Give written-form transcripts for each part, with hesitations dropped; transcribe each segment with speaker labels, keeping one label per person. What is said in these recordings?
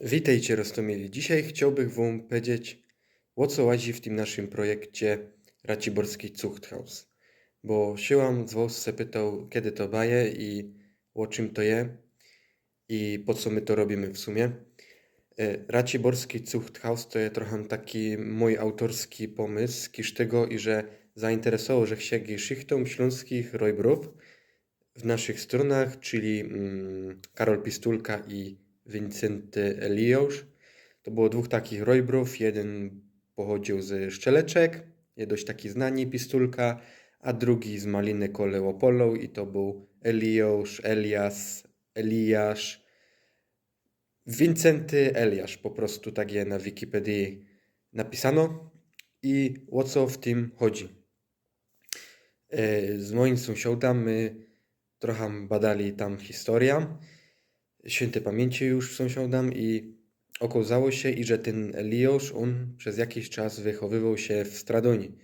Speaker 1: Witajcie, Rostomieli. Dzisiaj chciałbym wam powiedzieć, o co łazi w tym naszym projekcie Raciborski Zuchthaus. Bo siłam z was se pytał, kiedy to baje i o czym to je i po co my to robimy w sumie. Raciborski Zuchthaus to jest trochę taki mój autorski pomysł, kiż tego i że zainteresował, że się geschichtą śląskich rojbrów w naszych stronach, czyli Karol Pistulka i Wincenty Eliusz. To było dwóch takich rojbrów. Jeden pochodził z Szczeleczek, jest dość taki znany Pistulka, a drugi z Maliny koło Opolą i to był Eliasz, Wincenty Eliasz, po prostu tak je na Wikipedii napisano. I o co w tym chodzi? Z moim sąsiadem my trochę badali tam historię, świętej pamięci już sąsiadam i okazało się, i że ten Eliusz, on przez jakiś czas wychowywał się w Stradonii.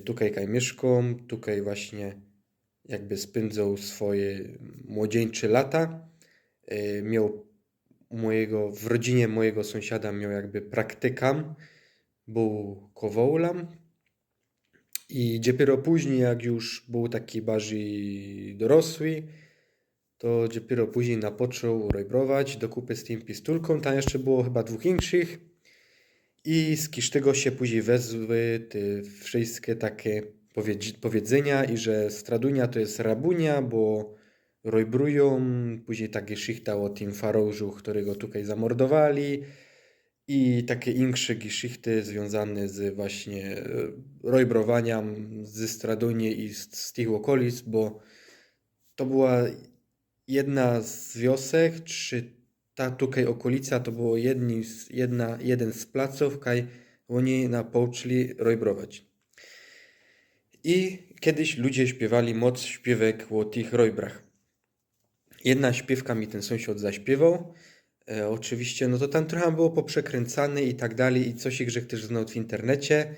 Speaker 1: Tutaj kaj mieszkał, tutaj właśnie jakby spędzał swoje młodzieńcze lata. W rodzinie mojego sąsiada miał jakby praktykam, był kowołlam. I dopiero później, jak już był taki bardziej dorosły, to dopiero później napoczął rojbrować do kupy z tym pistulką. Tam jeszcze było chyba dwóch inszych. I z tego się później wezły te wszystkie takie powiedzenia i że Stradunia to jest rabunia, bo rojbrują. Później takie szychta o tym farożu, którego tutaj zamordowali. I takie insze geschichty związane z właśnie rojbrowaniem ze Stradunii i z tych okolic, bo to była jedna z wiosek, czy ta tutaj okolica to było jeden z placów, kaj oni napouczyli rojbrować. I kiedyś ludzie śpiewali moc śpiewek o tych rojbrach. Jedna śpiewka mi ten sąsiad zaśpiewał. Oczywiście, no to tam trochę było poprzekręcane i tak dalej, i coś ich też znał w internecie,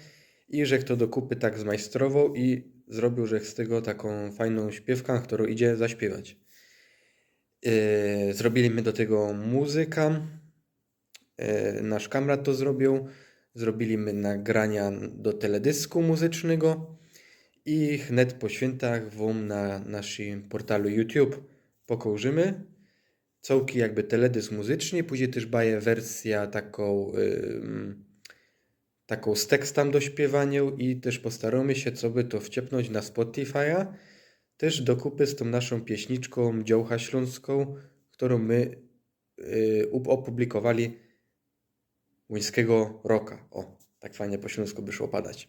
Speaker 1: i że to do kupy tak zmajstrował i zrobił, że z tego taką fajną śpiewkę, którą idzie zaśpiewać. Zrobiliśmy do tego muzyka, nasz kamrat to zrobił, zrobiliśmy nagrania do teledysku muzycznego i wnet po świętach wam na naszym portalu YouTube pokołżymy. Całki jakby teledysk muzyczny, później też baje wersja taką z tekstem do śpiewania i też postaramy się, co by to wciepnąć na Spotify'a, też do kupy z tą naszą pieśniczką Dziołcha Śląską, którą my opublikowali Łyńskiego Roka. O, tak fajnie po śląsku by szło padać.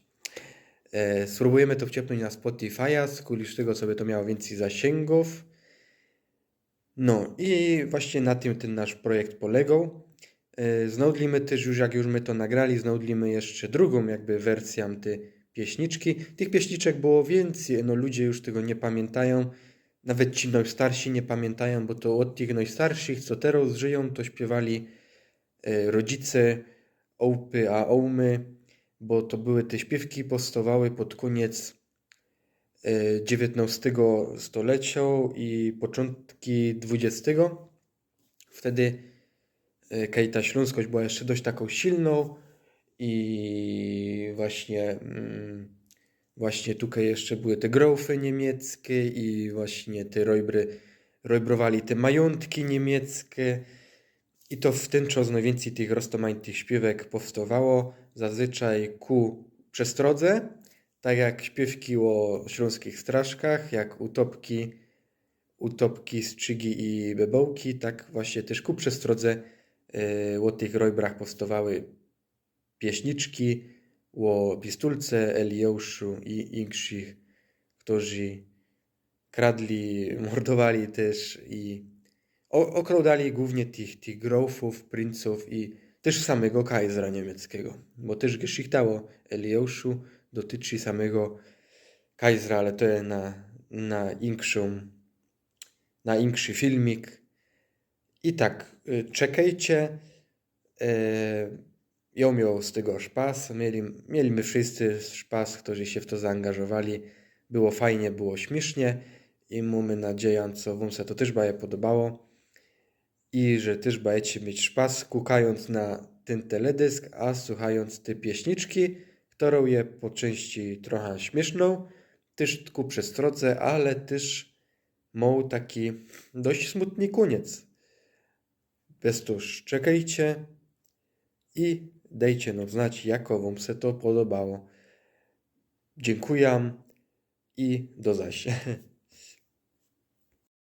Speaker 1: Spróbujemy to wciepnąć na Spotify'a, z tego, co by to miało więcej zasięgów. No i właśnie na tym ten nasz projekt polegał. Znajdziemy też już, jak już my to nagrali, znajdziemy jeszcze drugą jakby wersję tej pieśniczki. Tych pieśniczek było więcej, no ludzie już tego nie pamiętają. Nawet ci najstarsi nie pamiętają, bo to od tych najstarszych, co teraz żyją, to śpiewali rodzice, ołpy a ołmy, bo to były te śpiewki, powstawały pod koniec XIX stulecia i początki XX. Wtedy ta śląskość była jeszcze dość taką silną i właśnie tutaj jeszcze były te grofy niemieckie i właśnie te rojbrowali te majątki niemieckie i to w ten czas najwięcej tych rozmaitych śpiewek powstawało, zazwyczaj ku przestrodze, tak jak śpiewki o śląskich straszkach, jak utopki, strzygi i bebołki, tak właśnie też ku przestrodze o tych rojbrach powstawały pieśniczki o Pistulce, Eliuszu i innych, którzy kradli, mordowali też i okradali głównie tych grofów, princów i też samego kajzra niemieckiego, bo też geschichta o Eliuszu dotyczy samego kajzra, ale to jest na inszy filmik. I tak, czekajcie. Ja miał z tego szpas, mieliśmy wszyscy szpas, którzy się w to zaangażowali. Było fajnie, było śmiesznie i mamy nadzieję, co wam się to też bardzo podobało. i że też będziecie mieć szpas kukając na ten teledysk, a słuchając te pieśniczki, którą je po części trochę śmieszną, też ku przestrodze, ale też mał taki dość smutny koniec. Bez to czekajcie i dajcie nam znać, jak wam się to podobało. Dziękuję i do zaś.